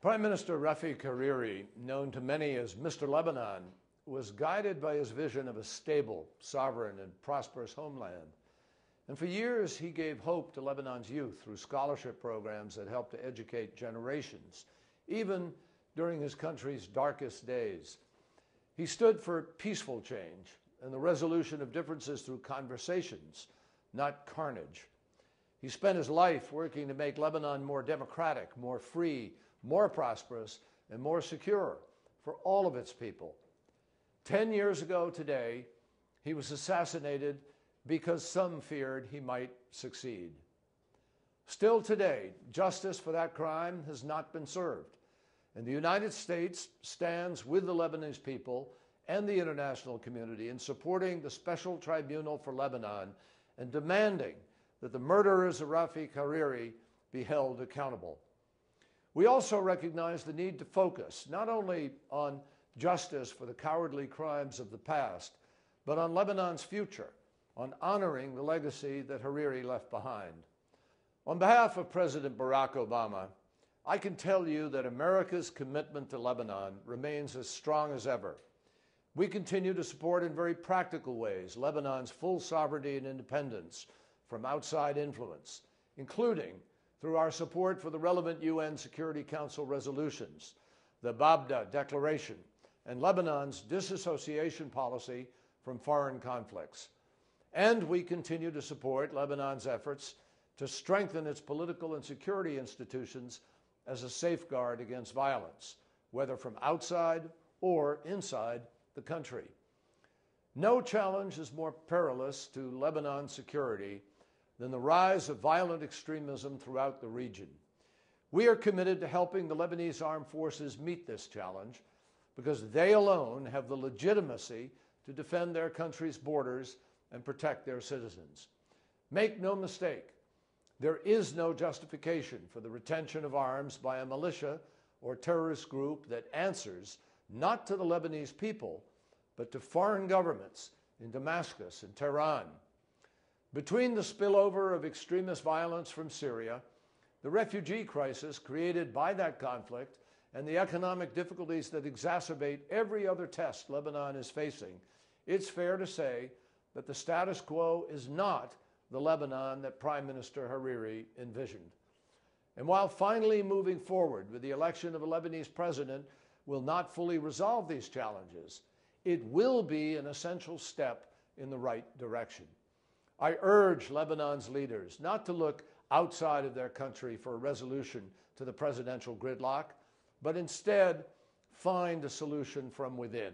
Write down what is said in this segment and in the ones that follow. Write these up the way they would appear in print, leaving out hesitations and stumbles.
Prime Minister Rafik Hariri, known to many as Mr. Lebanon, was guided by his vision of a stable, sovereign, and prosperous homeland. And for years, he gave hope to Lebanon's youth through scholarship programs that helped to educate generations, even during his country's darkest days. He stood for peaceful change and the resolution of differences through conversations, not carnage. He spent his life working to make Lebanon more democratic, more free, more prosperous, and more secure for all of its people. 10 years ago today, he was assassinated because some feared he might succeed. Still today, justice for that crime has not been served, and the United States stands with the Lebanese people and the international community in supporting the Special Tribunal for Lebanon and demanding that the murderers of Rafik Hariri be held accountable. We also recognize the need to focus not only on justice for the cowardly crimes of the past, but on Lebanon's future, on honoring the legacy that Hariri left behind. On behalf of President Barack Obama, I can tell you that America's commitment to Lebanon remains as strong as ever. We continue to support in very practical ways Lebanon's full sovereignty and independence from outside influence, including through our support for the relevant UN Security Council resolutions, the Babda Declaration, and Lebanon's disassociation policy from foreign conflicts. And we continue to support Lebanon's efforts to strengthen its political and security institutions as a safeguard against violence, whether from outside or inside the country. No challenge is more perilous to Lebanon's security than the rise of violent extremism throughout the region. We are committed to helping the Lebanese armed forces meet this challenge because they alone have the legitimacy to defend their country's borders and protect their citizens. Make no mistake, there is no justification for the retention of arms by a militia or terrorist group that answers not to the Lebanese people, but to foreign governments in Damascus and Tehran. Between the spillover of extremist violence from Syria, the refugee crisis created by that conflict, and the economic difficulties that exacerbate every other test Lebanon is facing, it's fair to say that the status quo is not the Lebanon that Prime Minister Hariri envisioned. And while finally moving forward with the election of a Lebanese president will not fully resolve these challenges, it will be an essential step in the right direction. I urge Lebanon's leaders not to look outside of their country for a resolution to the presidential gridlock, but instead find a solution from within.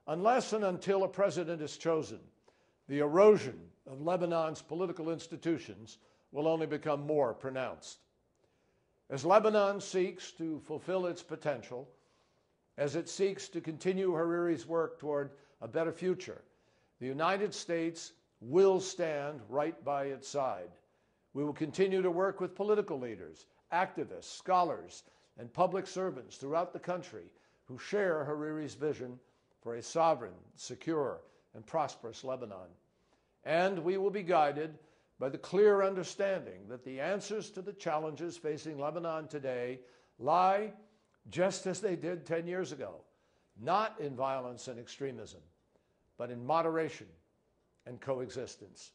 Unless and until a president is chosen, the erosion of Lebanon's political institutions will only become more pronounced. As Lebanon seeks to fulfill its potential, as it seeks to continue Hariri's work toward a better future, the United States will stand right by its side. We will continue to work with political leaders, activists, scholars, and public servants throughout the country who share Hariri's vision for a sovereign, secure, and prosperous Lebanon. And we will be guided by the clear understanding that the answers to the challenges facing Lebanon today lie just as they did 10 years ago, not in violence and extremism, but in moderation and coexistence.